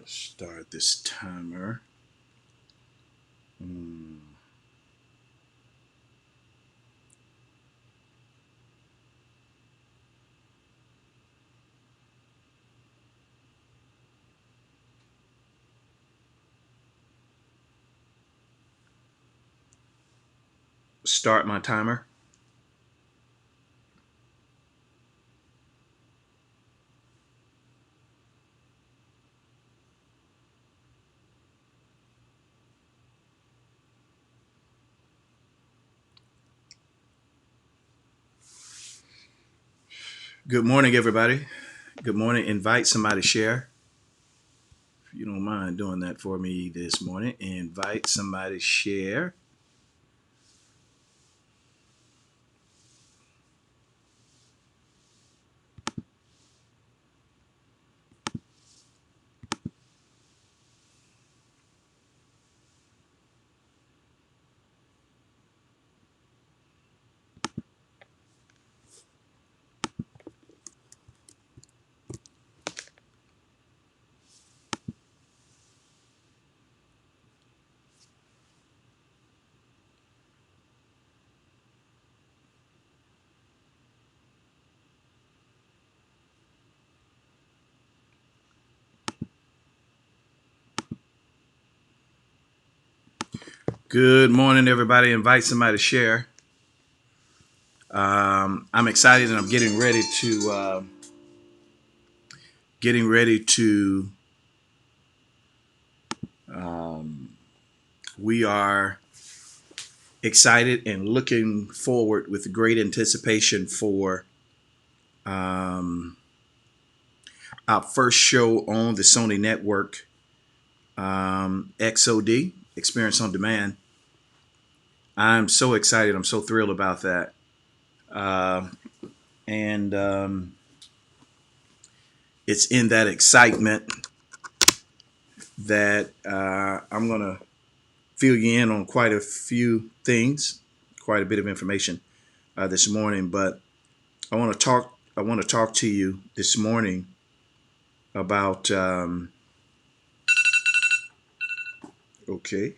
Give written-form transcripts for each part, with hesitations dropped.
Start this timer. Start my timer. Good morning, everybody. Good morning. Invite somebody to share. If you don't mind doing that for me this morning, invite somebody to share. Good morning, everybody. Invite somebody to share. I'm excited, and I'm getting ready to. Um, we are excited and looking forward with great anticipation for um, our first show on the Sony Network, XOD, Experience on Demand. I'm so excited. I'm so thrilled about that. Uh, and it's in that excitement that I'm going to fill you in on quite a few things, quite a bit of information this morning. But I want to talk. I want to talk to you this morning about. Okay.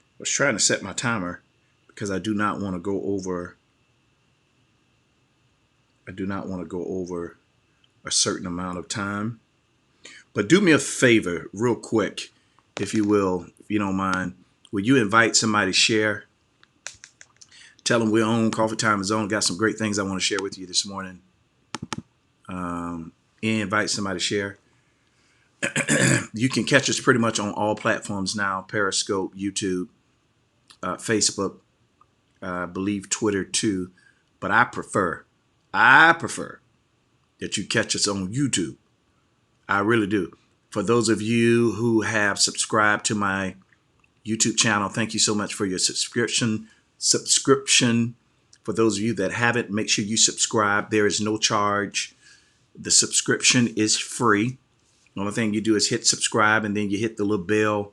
I was trying to set my timer because I do not want to go over. I do not want to go over a certain amount of time. But do me a favor, real quick, if you will, if you don't mind. Will you invite somebody to share? Tell them we're on Coffee Time Zone. Got some great things I want to share with you this morning. Invite somebody to share. You can catch us pretty much on all platforms now: Periscope, YouTube, Facebook, I believe Twitter too. But I prefer that you catch us on YouTube. I really do. For those of you who have subscribed to my YouTube channel, thank you so much for your subscription. For those of you that haven't, make sure you subscribe. There is no charge. The subscription is free. The only thing you do is hit subscribe, and then you hit the little bell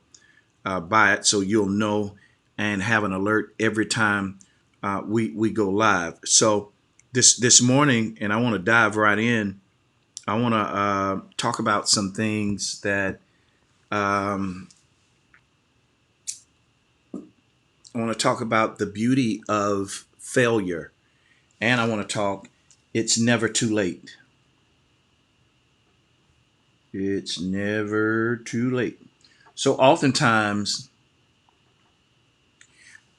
by it, so you'll know and have an alert every time we go live. So this morning, and I want to dive right in. I want to talk about some things that um, I want to talk about the beauty of failure, and I want to talk. It's never too late. It's never too late. So oftentimes,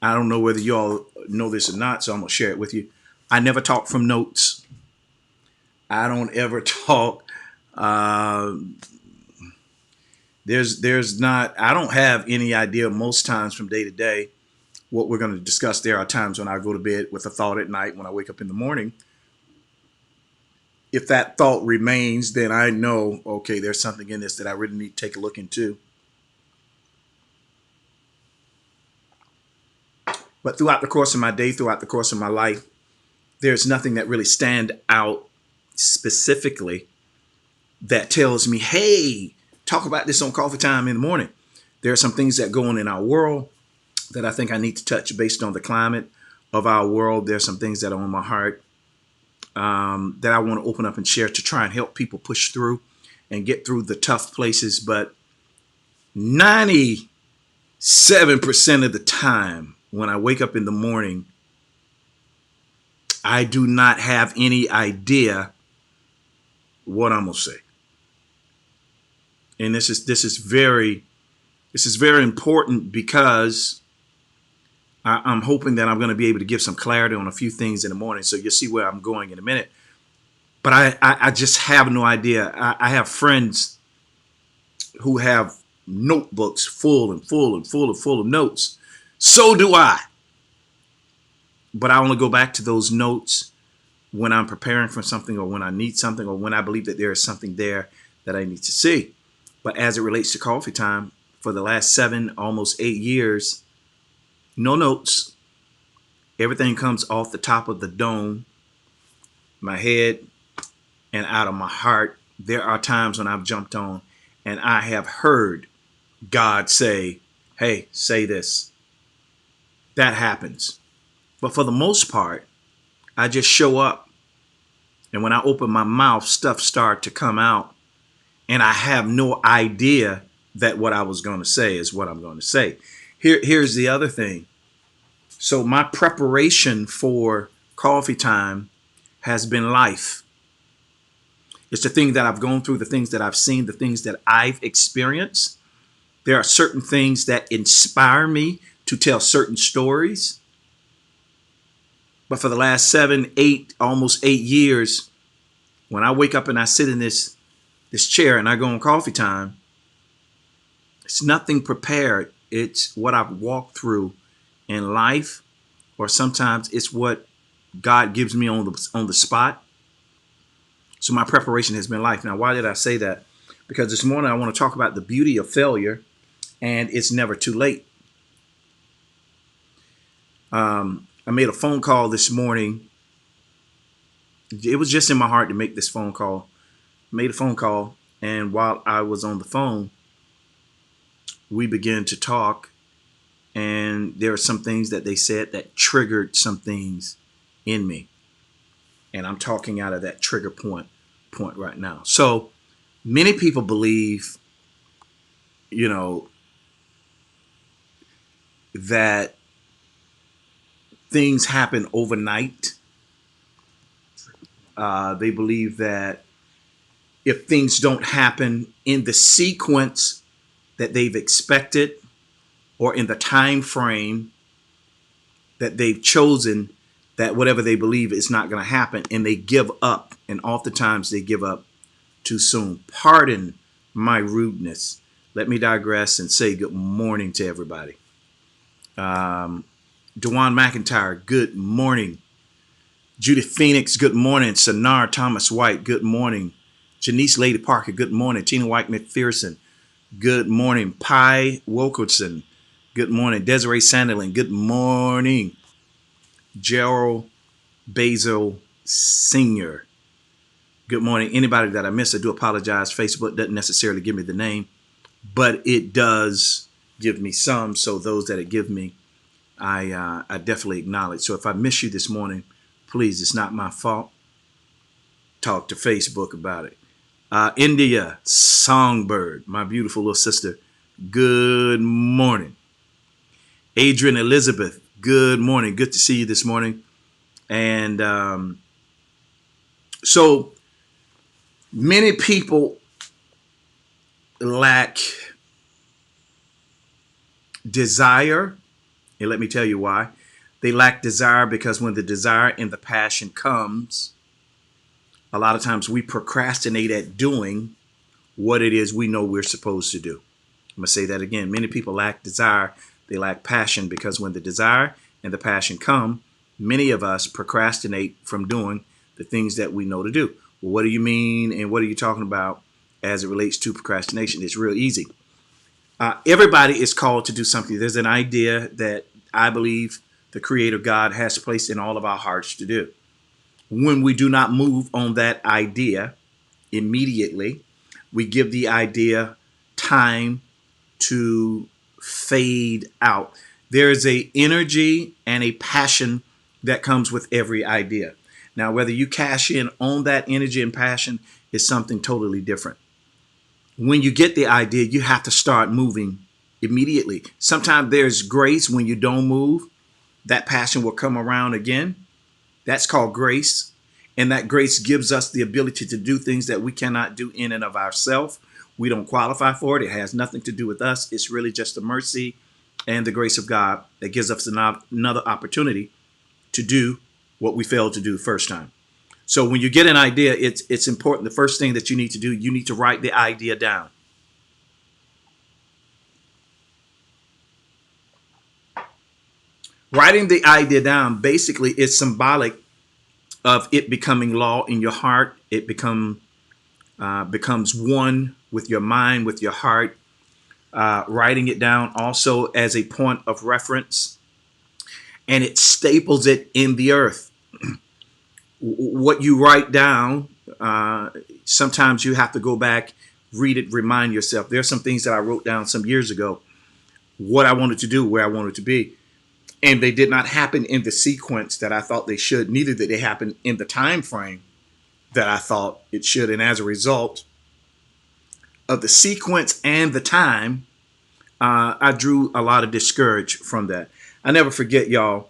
I don't know whether you all know this or not, so I'm gonna share it with you. I never talk from notes. I don't ever talk. Uh, there's not. I don't have any idea most times from day to day what we're going to discuss. There are times when I go to bed with a thought at night. When I wake up in the morning, if that thought remains, then I know, okay, there's something in this that I really need to take a look into. But throughout the course of my day, throughout the course of my life, there's nothing that really stand out specifically that tells me, hey, talk about this on Coffee Time in the morning. There are some things that go on in our world that I think I need to touch based on the climate of our world. There's some things that are on my heart that I want to open up and share to try and help people push through and get through the tough places. But 97% of the time when I wake up in the morning, I do not have any idea what I'm gonna say. And this is very important because I'm hoping that I'm going to be able to give some clarity on a few things in the morning. So you'll see where I'm going in a minute. But I just have no idea. I have friends who have notebooks full of notes. So do I. But I only go back to those notes when I'm preparing for something, or when I need something, or when I believe that there is something there that I need to see. But as it relates to Coffee Time, for the last 7, almost 8 years, no notes. Everything comes off the top of the dome, my head, and out of my heart. There are times when I've jumped on and I have heard God say, hey, say this. That happens. But for the most part, I just show up. And when I open my mouth, stuff starts to come out. And I have no idea that what I was going to say is what I'm going to say. Here's the other thing. So my preparation for Coffee Time has been life. It's the thing that I've gone through, the things that I've seen, the things that I've experienced. There are certain things that inspire me to tell certain stories. But for the last 7, 8, almost 8 years, when I wake up and I sit in this chair and I go on Coffee Time, it's nothing prepared. It's what I've walked through in life, or sometimes it's what God gives me on the spot. So my preparation has been life. Now, why did I say that? Because this morning I want to talk about the beauty of failure, and it's never too late. I made a phone call this morning. It was just in my heart to make this phone call. Made a phone call, and while I was on the phone, we began to talk, and there are some things that they said that triggered some things in me. And I'm talking out of that trigger point right now. So many people believe, that things happen overnight. They believe that if things don't happen in the sequence that they've expected, or in the time frame that they've chosen, that whatever they believe is not going to happen, and they give up. And oftentimes they give up too soon. Pardon my rudeness. Let me digress and say good morning to everybody. Dewan McIntyre, good morning. Judith Phoenix, good morning. Sanar Thomas White, good morning. Janice Lady Parker, good morning. Tina White McPherson, good morning. Pi Wilkerson, good morning. Desiree Sanderlin, good morning. Gerald Basil Sr., good morning. Anybody that I missed, I do apologize. Facebook doesn't necessarily give me the name, but it does give me some. So those that it give me, I definitely acknowledge. So if I miss you this morning, please, it's not my fault. Talk to Facebook about it. India Songbird, my beautiful little sister, good morning. Adrian Elizabeth, good morning. Good to see you this morning. And so many people lack desire. And let me tell you why. They lack desire because when the desire and the passion comes, a lot of times we procrastinate at doing what it is we know we're supposed to do. I'm going to say that again. Many people lack desire. They lack passion because when the desire and the passion come, many of us procrastinate from doing the things that we know to do. Well, what do you mean? And what are you talking about as it relates to procrastination? It's real easy. Everybody is called to do something. There's an idea that I believe the Creator God has placed in all of our hearts to do. When we do not move on that idea immediately, We give the idea time to fade out. There is a energy and a passion that comes with every idea. Now, whether you cash in on that energy and passion is something totally different. When you get the idea, you have to start moving immediately. Sometimes there's grace when you don't move. That passion will come around again. That's called grace. And that grace gives us the ability to do things that we cannot do in and of ourselves. We don't qualify for it. It has nothing to do with us. It's really just the mercy and the grace of God that gives us another opportunity to do what we failed to do the first time. So when you get an idea, it's important. The first thing that you need to do, you need to write the idea down. Writing the idea down basically is symbolic of it becoming law in your heart. It becomes one with your mind, with your heart. Writing it down also as a point of reference, and it staples it in the earth. What you write down, sometimes you have to go back, read it, remind yourself. There are some things that I wrote down some years ago, what I wanted to do, where I wanted to be. And they did not happen in the sequence that I thought they should. Neither did they happen in the time frame that I thought it should. And as a result of the sequence and the time, I drew a lot of discouragement from that. I never forget, y'all,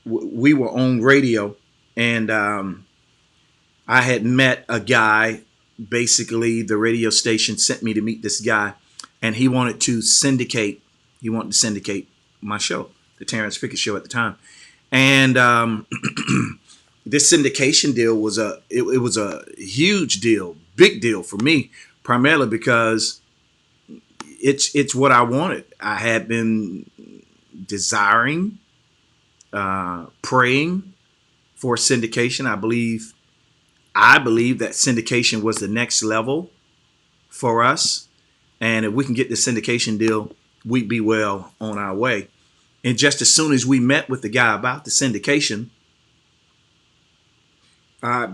we were on radio, and I had met a guy. Basically, the radio station sent me to meet this guy, and he wanted to syndicate. He wanted to syndicate my show, the Terrance Pickett show at the time. And this syndication deal was a huge deal, big deal for me, primarily because it's what I wanted. I had been desiring, praying for syndication. I believe that syndication was the next level for us. And if we can get the syndication deal, we'd be well on our way. And just as soon as we met with the guy about the syndication,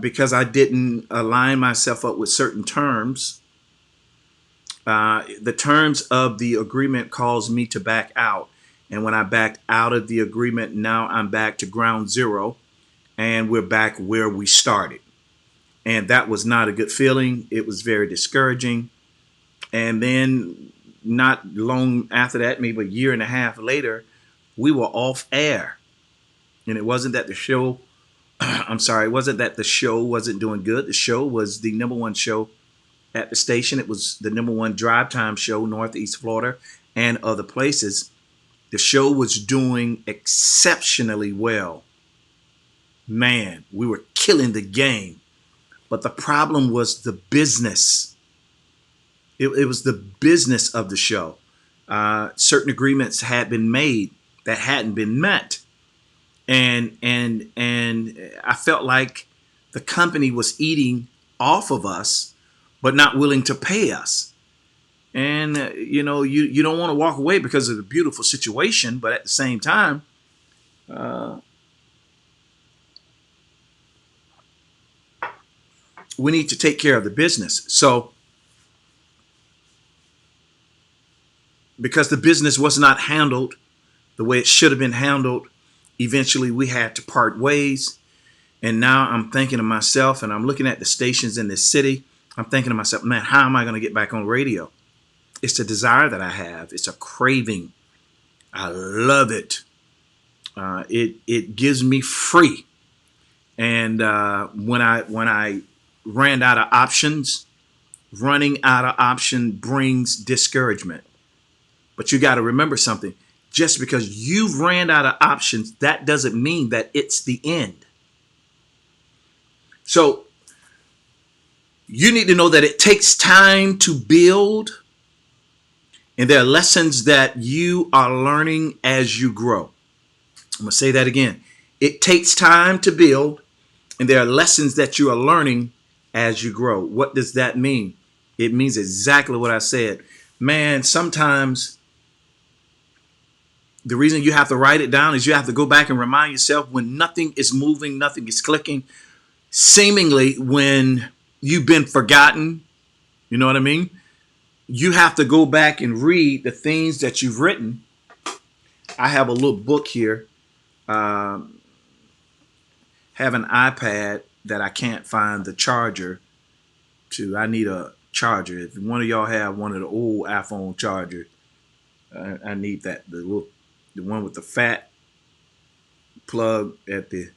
because I didn't align myself up with certain terms, the terms of the agreement caused me to back out. And when I backed out of the agreement, now I'm back to ground zero, and we're back where we started. And that was not a good feeling. It was very discouraging. And then not long after that, maybe a year and a half later, we were off air. And it wasn't that the show, it wasn't that the show wasn't doing good. The show was the number one show at the station. It was the number one drive time show, Northeast Florida and other places. The show was doing exceptionally well. Man, we were killing the game. But the problem was the business. It was the business of the show. Certain agreements had been made that hadn't been met. And I felt like the company was eating off of us, but not willing to pay us. And, you don't want to walk away because of the beautiful situation, but at the same time, we need to take care of the business. So, because the business was not handled the way it should have been handled, eventually we had to part ways. And now I'm thinking to myself, and I'm looking at the stations in this city, I'm thinking to myself, man, how am I going to get back on radio? It's a desire that I have. It's a craving. I love it. It gives me free. And when I ran out of options, running out of option brings discouragement. But you got to remember something. Just because you've ran out of options, that doesn't mean that it's the end. So you need to know that it takes time to build, and there are lessons that you are learning as you grow. I'm going to say that again. It takes time to build, and there are lessons that you are learning as you grow. What does that mean? It means exactly what I said. Man, sometimes the reason you have to write it down is you have to go back and remind yourself when nothing is moving, nothing is clicking, seemingly when you've been forgotten, You know what I mean? You have to go back and read the things that you've written. I have a little book here. Um, have an iPad that I can't find the charger to. I need a charger. If one of y'all have one of the old iPhone chargers, I need that. The one with the fat plug at the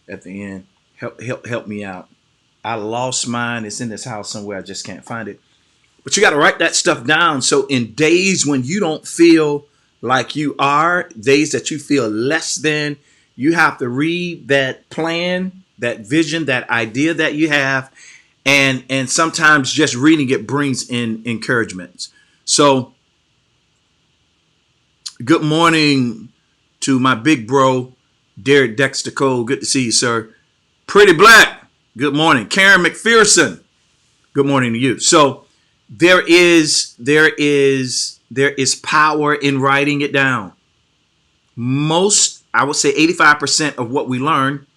end. Help me out. I lost mine. It's in this house somewhere. I just can't find it. But you got to write that stuff down. So in days when you don't feel like you are, days that you feel less than, you have to read that plan, that vision, that idea that you have. And sometimes just reading it brings in encouragements. So good morning to my big bro, Derek Dexter Cole. Good to see you, sir. Pretty Black. Good morning. Karen McPherson. Good morning to you. So there is power in writing it down. Most, I would say 85% of what we learn,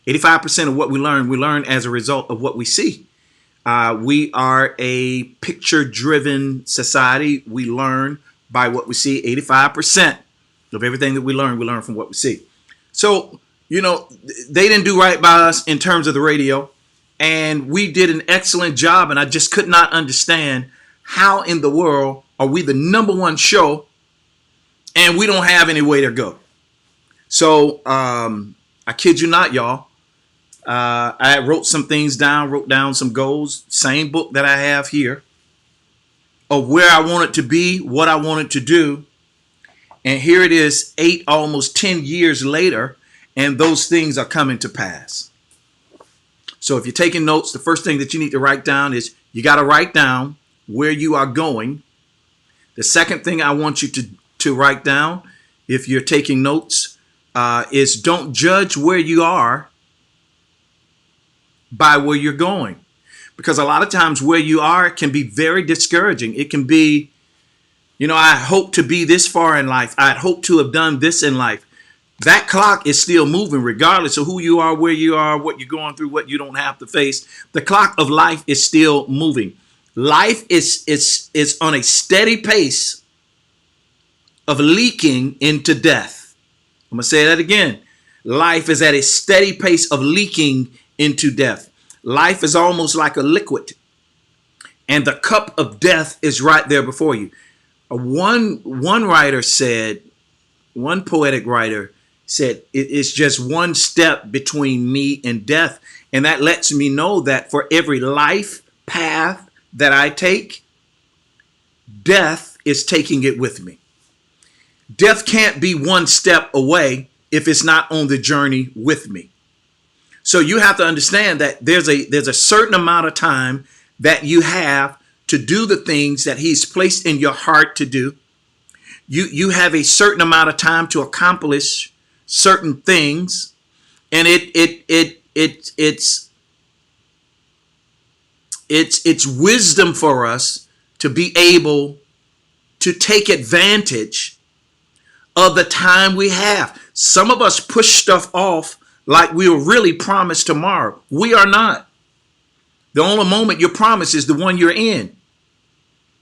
85% of what we learn as a result of what we see. We are a picture-driven society. We learn by what we see. 85% of everything that we learn from what we see. So, they didn't do right by us in terms of the radio. And we did an excellent job. And I just could not understand how in the world are we the number one show and we don't have any way to go. So I kid you not, y'all. I wrote some things down, wrote down some goals, same book that I have here, of where I wanted to be, what I wanted to do. And here it is, almost 10 years later, and those things are coming to pass. So if you're taking notes, the first thing that you need to write down is you got to write down where you are going. The second thing I want you to write down, if you're taking notes, is don't judge where you are by where you're going. Because a lot of times where you are can be very discouraging. It can be, I hope to be this far in life. I'd hope to have done this in life. That clock is still moving regardless of who you are, where you are, what you're going through, what you don't have to face. The clock of life is still moving. Life is on a steady pace of leaking into death. I'm going to say that again. Life is at a steady pace of leaking into death. Life is almost like a liquid, and the cup of death is right there before you. One poetic writer said, it's just one step between me and death. And that lets me know that for every life path that I take, death is taking it with me. Death can't be one step away if it's not on the journey with me. So you have to understand that there's a certain amount of time that you have to do the things that he's placed in your heart to do. You have a certain amount of time to accomplish certain things, and it's wisdom for us to be able to take advantage of the time we have. Some of us push stuff off like we were really promised tomorrow. We are not. The only moment you're promised is the one you're in.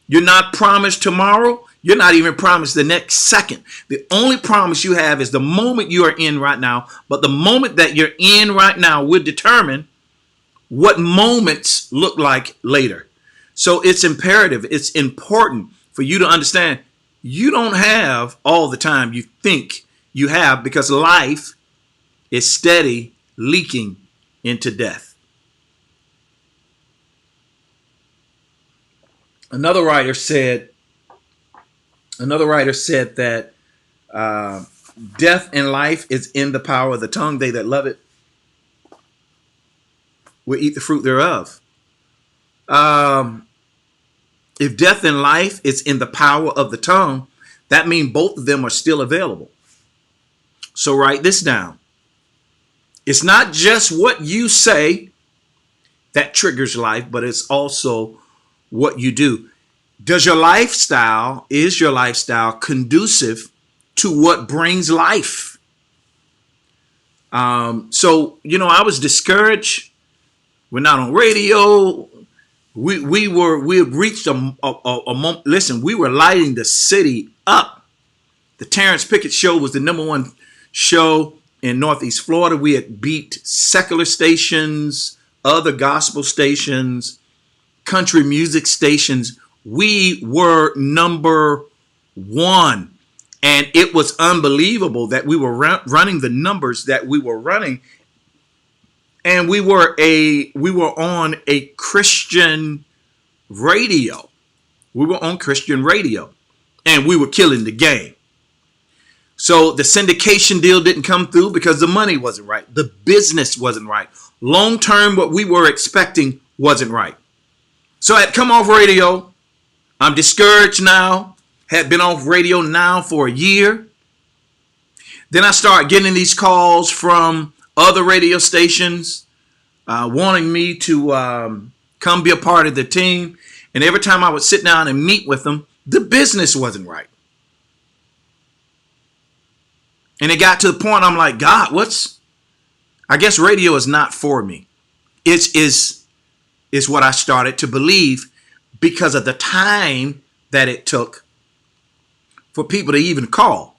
You're not promised tomorrow. You're not even promised the next second. The only promise you have is the moment you are in right now. But the moment that you're in right now will determine what moments look like later. So it's imperative. It's important for you to understand you don't have all the time you think you have, because life is steady leaking into death. Another writer said that death and life is in the power of the tongue. They that love it will eat the fruit thereof. If death and life is in the power of the tongue, that means both of them are still available. So write this down. It's not just what you say that triggers life, but it's also what you do. Is your lifestyle conducive to what brings life? I was discouraged. We're not on radio. We had reached a moment. Listen, we were lighting the city up. The Terrance Pickett show was the #1 show in Northeast Florida. We had beat secular stations, other gospel stations, country music stations. We were #1. And it was unbelievable that we were running the numbers that we were running. And we were on a Christian radio. We were on Christian radio. And we were killing the game. So the syndication deal didn't come through because the money wasn't right. The business wasn't right. Long term, what we were expecting wasn't right. So I had come off radio. I'm discouraged now. Had been off radio now for a year. Then I started getting these calls from other radio stations wanting me to come be a part of the team. And every time I would sit down and meet with them, the business wasn't right. And it got to the point I'm like, God, I guess radio is not for me. Is what I started to believe because of the time that it took for people to even call.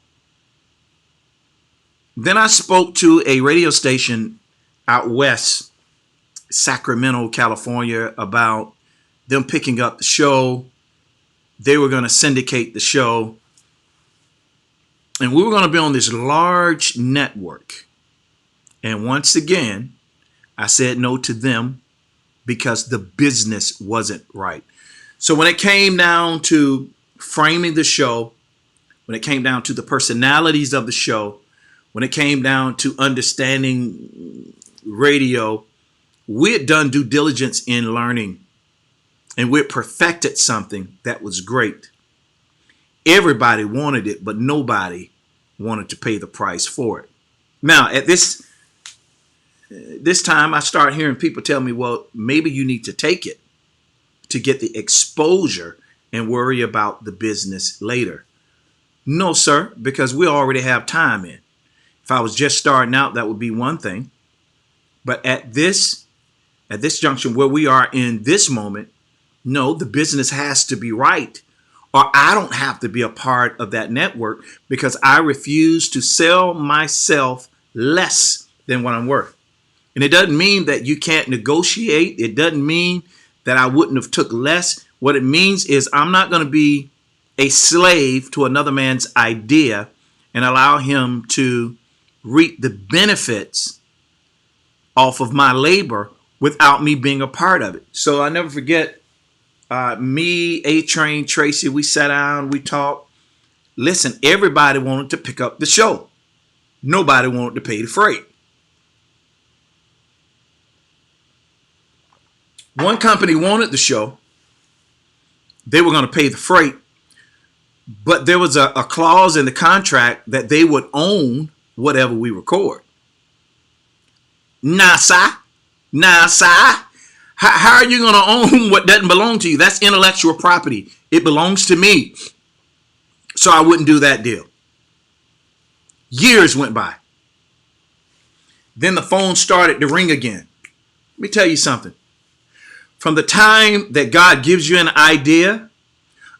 Then I spoke to a radio station out west, Sacramento, California, about them picking up the show. They were going to syndicate the show. And we were going to be on this large network. And once again, I said no to them because the business wasn't right. So when it came down to framing the show, when it came down to the personalities of the show, when it came down to understanding radio, we had done due diligence in learning and we had perfected something that was great. Everybody wanted it, but nobody wanted to pay the price for it. Now, at this time, I start hearing people tell me, well, maybe you need to take it to get the exposure and worry about the business later. No, sir, because we already have time in. If I was just starting out, that would be one thing. But at this junction where we are in this moment, no, the business has to be right. Or I don't have to be a part of that network because I refuse to sell myself less than what I'm worth. And it doesn't mean that you can't negotiate. It doesn't mean that I wouldn't have took less. What it means is I'm not going to be a slave to another man's idea and allow him to reap the benefits off of my labor without me being a part of it. So I never forget me, A-Train, Tracy, we sat down, we talked. Listen, everybody wanted to pick up the show. Nobody wanted to pay the freight. One company wanted the show. They were going to pay the freight. But there was a clause in the contract that they would own whatever we record. Nah, sir. How are you going to own what doesn't belong to you? That's intellectual property. It belongs to me. So I wouldn't do that deal. Years went by. Then the phone started to ring again. Let me tell you something. From the time that God gives you an idea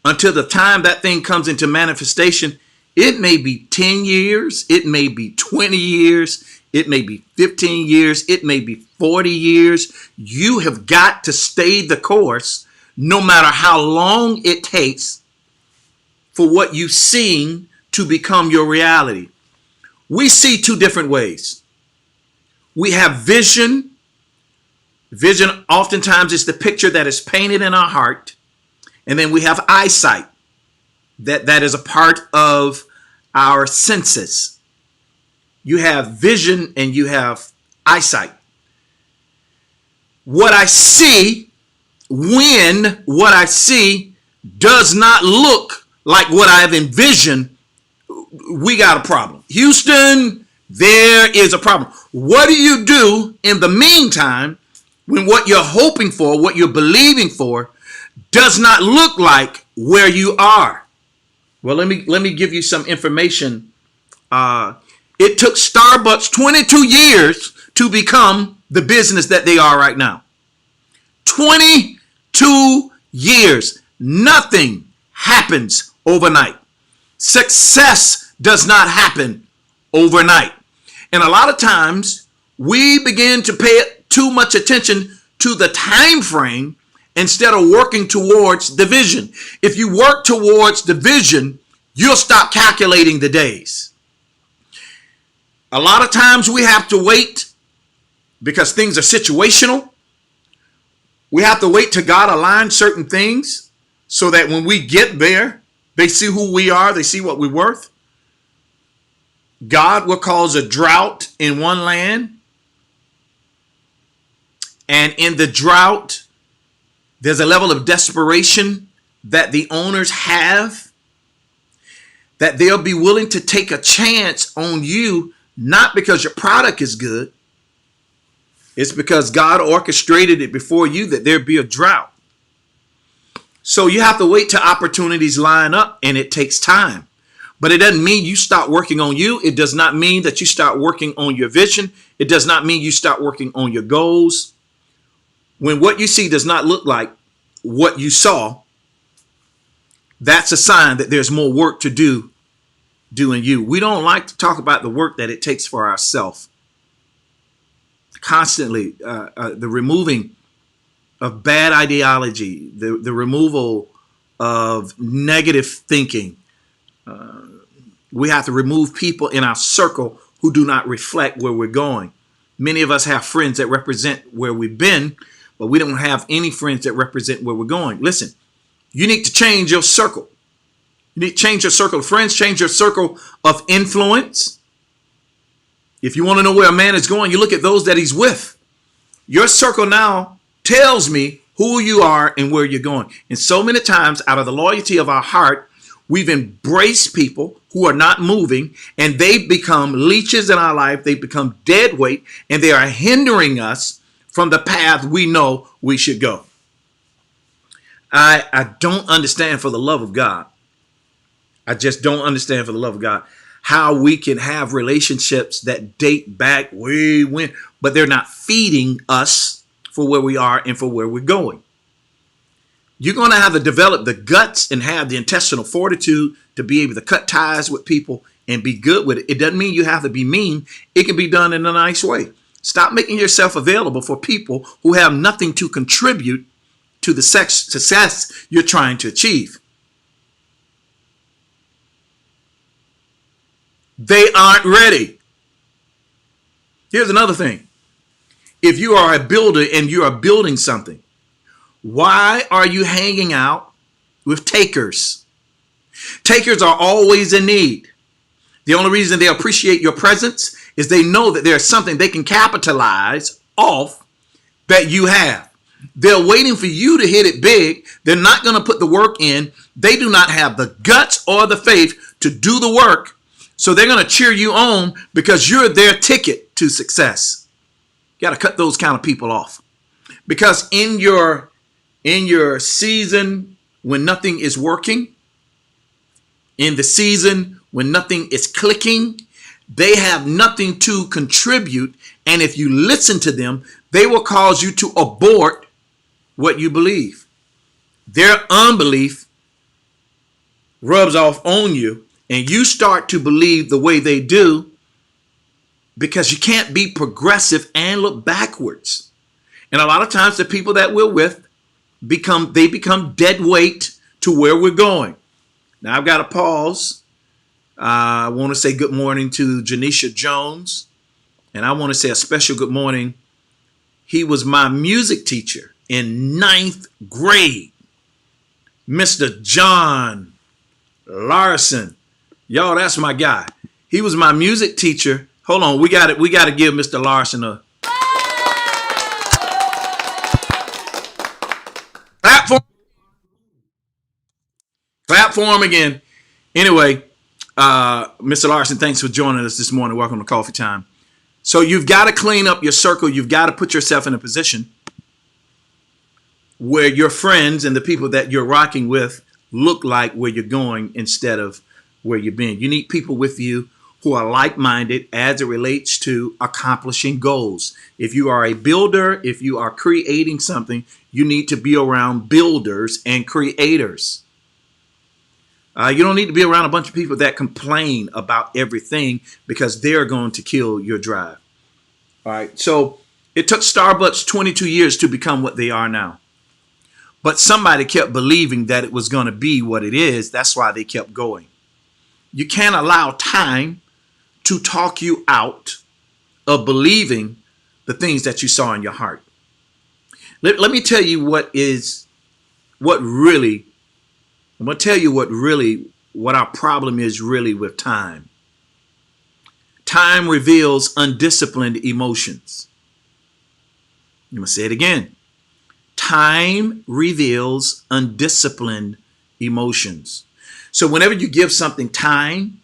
until the time that thing comes into manifestation, it may be 10 years, it may be 20 years, it may be 15 years, it may be 40 years. You have got to stay the course no matter how long it takes for what you've seen to become your reality. We see two different ways. We have vision. Vision oftentimes is the picture that is painted in our heart. And then we have eyesight. That is a part of our senses. You have vision and you have eyesight. What I see, when what I see does not look like what I've envisioned, we got a problem. Houston, there is a problem. What do you do in the meantime when what you're hoping for, what you're believing for, does not look like where you are? Well, let me give you some information. It took Starbucks 22 years to become the business that they are right now. 22 2 years. Nothing happens overnight. Success does not happen overnight. And a lot of times we begin to pay too much attention to the time frame instead of working towards the vision. If you work towards the vision, you'll stop calculating the days. A lot of times we have to wait because things are situational. We have to wait till God aligns certain things so that when we get there, they see who we are, they see what we're worth. God will cause a drought in one land. And in the drought, there's a level of desperation that the owners have, that they'll be willing to take a chance on you, not because your product is good. It's because God orchestrated it before you that there be a drought. So you have to wait till opportunities line up, and it takes time. But it doesn't mean you stop working on you. It does not mean that you start working on your vision. It does not mean you start working on your goals. When what you see does not look like what you saw, that's a sign that there's more work to do in you. We don't like to talk about the work that it takes for ourselves. Constantly, the removing of bad ideology, the removal of negative thinking. We have to remove people in our circle who do not reflect where we're going. Many of us have friends that represent where we've been, but we don't have any friends that represent where we're going. Listen, you need to change your circle. You need to change your circle of friends, change your circle of influence. If you want to know where a man is going, you look at those that he's with. Your circle now tells me who you are and where you're going. And so many times, out of the loyalty of our heart, we've embraced people who are not moving, and they become leeches in our life. They become dead weight, and they are hindering us from the path we know we should go. I don't understand, for the love of God. I just don't understand, for the love of God, how we can have relationships that date back way when, but they're not feeding us for where we are and for where we're going. You're going to have to develop the guts and have the intestinal fortitude to be able to cut ties with people and be good with it. It doesn't mean you have to be mean. It can be done in a nice way. Stop making yourself available for people who have nothing to contribute to the success you're trying to achieve. They aren't ready. Here's another thing. If you are a builder and you are building something, why are you hanging out with takers? Takers are always in need. The only reason they appreciate your presence is they know that there's something they can capitalize off that you have. They're waiting for you to hit it big. They're not going to put the work in. They do not have the guts or the faith to do the work. So they're going to cheer you on because you're their ticket to success. You got to cut those kind of people off. Because in your season when nothing is working, in the season when nothing is clicking, they have nothing to contribute. And if you listen to them, they will cause you to abort what you believe. Their unbelief rubs off on you, and you start to believe the way they do, because you can't be progressive and look backwards. And a lot of times the people that we're with become dead weight to where we're going. Now I've got to pause. I want to say good morning to Janisha Jones. And I want to say a special good morning. He was my music teacher in 9th grade. Mr. John Larson. Y'all, that's my guy. He was my music teacher. Hold on, we got to give Mr. Larson a clap for him again. Anyway, Mr. Larson, thanks for joining us this morning. Welcome to Coffee Time. So you've got to clean up your circle. You've got to put yourself in a position where your friends and the people that you're rocking with look like where you're going instead of where you've been. You need people with you who are like-minded as it relates to accomplishing goals. If you are a builder, if you are creating something, you need to be around builders and creators. You don't need to be around a bunch of people that complain about everything, because they're going to kill your drive. All right. So it took Starbucks 22 years to become what they are now. But somebody kept believing that it was going to be what it is. That's why they kept going. You can't allow time to talk you out of believing the things that you saw in your heart. Let me tell you what our problem is really with time. Time reveals undisciplined emotions. I'm going to say it again. Time reveals undisciplined emotions. So whenever you give something time,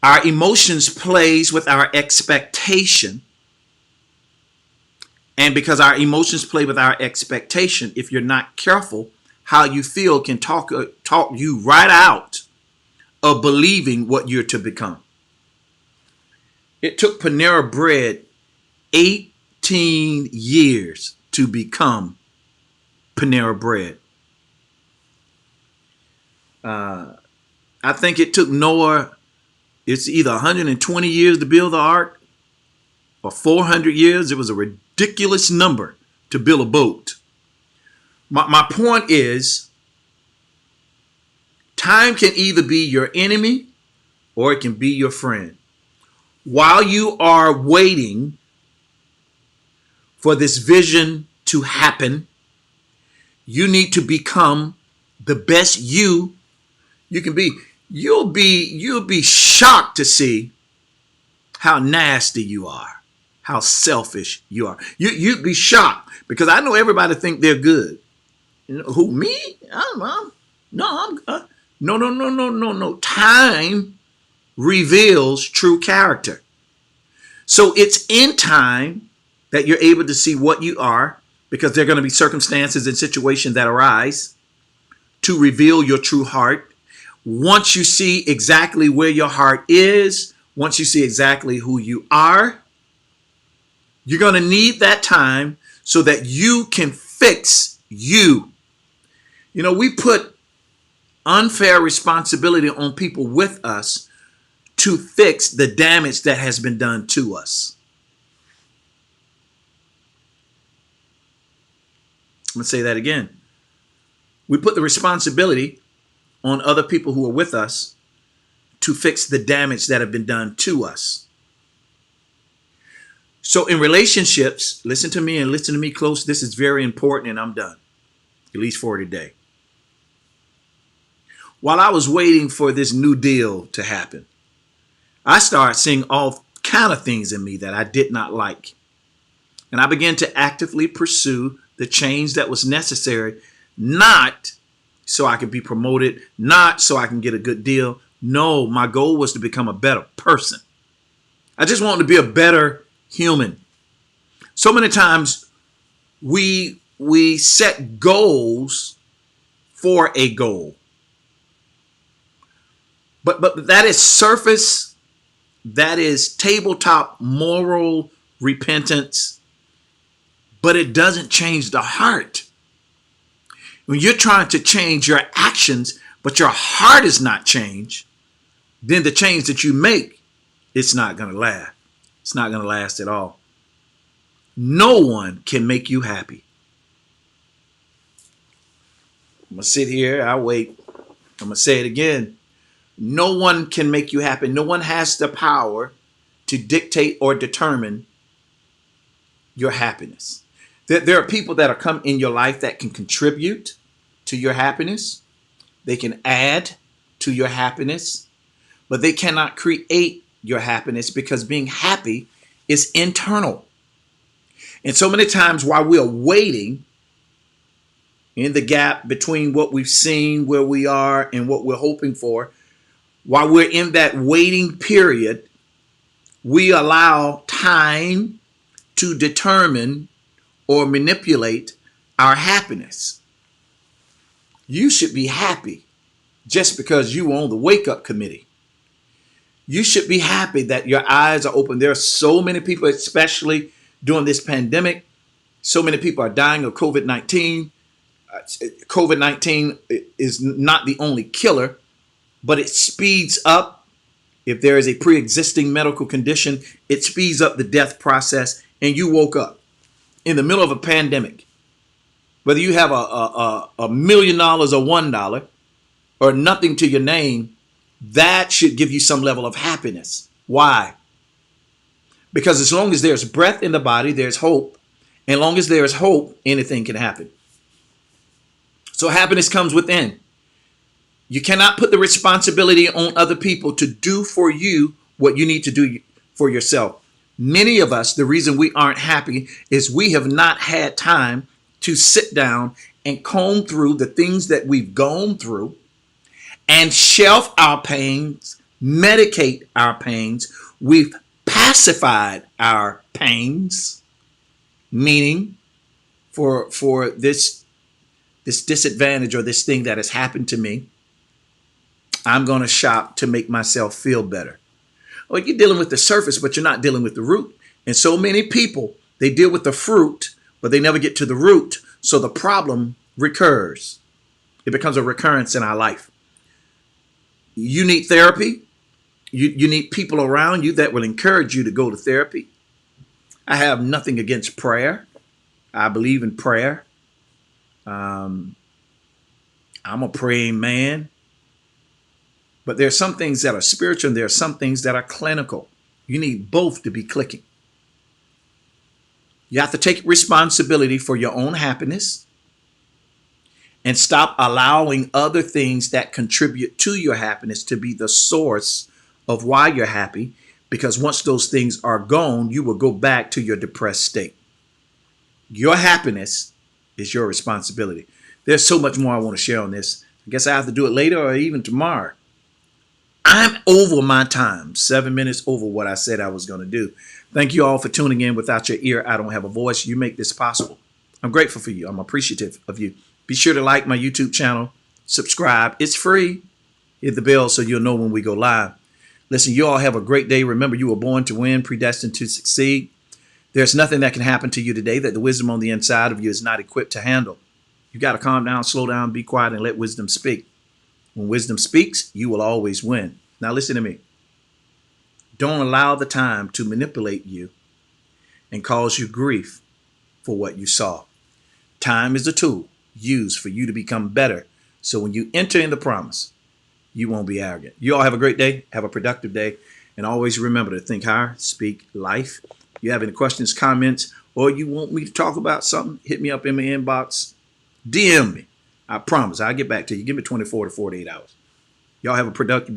our emotions plays with our expectation. And because our emotions play with our expectation, if you're not careful, how you feel can talk you right out of believing what you're to become. It took Panera Bread 18 years to become Panera Bread. I think it took Noah, it's either 120 years to build the ark or 400 years. It was a ridiculous number to build a boat. My point is, time can either be your enemy or it can be your friend. While you are waiting for this vision to happen, you need to become the best you can be. You'll be shocked to see how nasty you are, how selfish you are. You'd be shocked, because I know everybody think they're good. You know, who, me? No. Time reveals true character. So it's in time that you're able to see what you are, because there are going to be circumstances and situations that arise to reveal your true heart. Once you see exactly where your heart is, once you see exactly who you are, you're going to need that time so that you can fix you. You know, we put unfair responsibility on people with us to fix the damage that has been done to us. I'm going to say that again. We put the responsibility on other people who are with us to fix the damage that have been done to us. So in relationships, listen to me and listen to me close. This is very important, and I'm done, at least for today. While I was waiting for this new deal to happen, I started seeing all kind of things in me that I did not like. And I began to actively pursue the change that was necessary, not so I could be promoted, not so I can get a good deal. No, my goal was to become a better person. I just wanted to be a better human. So many times we set goals for a goal. But that is surface, that is tabletop moral repentance, but it doesn't change the heart. When you're trying to change your actions, but your heart is not changed, then the change that you make, it's not going to last. It's not going to last at all. No one can make you happy. I'm going to sit here. I'll wait. I'm going to say it again. No one can make you happy. No one has the power to dictate or determine your happiness. There are people that are come in your life that can contribute to your happiness. They can add to your happiness, but they cannot create your happiness, because being happy is internal. And so many times while we're waiting in the gap between what we've seen, where we are, and what we're hoping for, while we're in that waiting period, we allow time to determine or manipulate our happiness. You should be happy. just because you were on the wake up committee. You should be happy that your eyes are open. There are so many people, especially during this pandemic. So many people are dying of COVID-19. COVID-19 is not the only killer, but it speeds up. If there is a pre-existing medical condition, it speeds up the death process. And you woke up in the middle of a pandemic. Whether you have a $1 million or $1 or nothing to your name, that should give you some level of happiness. Why? Because as long as there's breath in the body, there's hope. And as long as there's hope, anything can happen. So happiness comes within. You cannot put the responsibility on other people to do for you what you need to do for yourself. Many of us, the reason we aren't happy is we have not had time to sit down and comb through the things that we've gone through and shelf our pains, medicate our pains. We've pacified our pains, meaning for this disadvantage or this thing that has happened to me, I'm going to shop to make myself feel better. Well, you're dealing with the surface, but you're not dealing with the root. And so many people, they deal with the fruit, but they never get to the root. So the problem recurs. It becomes a recurrence in our life. You need therapy. You need people around you that will encourage you to go to therapy. I have nothing against prayer. I believe in prayer. I'm a praying man. But there are some things that are spiritual and there are some things that are clinical. You need both to be clicking. You have to take responsibility for your own happiness and stop allowing other things that contribute to your happiness to be the source of why you're happy. Because once those things are gone, you will go back to your depressed state. Your happiness is your responsibility. There's so much more I want to share on this. I guess I have to do it later or even tomorrow. I'm over my time, 7 minutes over what I said I was going to do. Thank you all for tuning in. Without your ear, I don't have a voice. You make this possible. I'm grateful for you. I'm appreciative of you. Be sure to like my YouTube channel. Subscribe. It's free. Hit the bell so you'll know when we go live. Listen, you all have a great day. Remember, you were born to win, predestined to succeed. There's nothing that can happen to you today that the wisdom on the inside of you is not equipped to handle. You got to calm down, slow down, be quiet, and let wisdom speak. When wisdom speaks, you will always win. Now listen to me. Don't allow the time to manipulate you and cause you grief for what you saw. Time is a tool used for you to become better. So when you enter in the promise, you won't be arrogant. You all have a great day. Have a productive day. And always remember to think higher, speak life. If you have any questions, comments, or you want me to talk about something, hit me up in my inbox. DM me. I promise I'll get back to you. Give me 24 to 48 hours. Y'all have a productive day.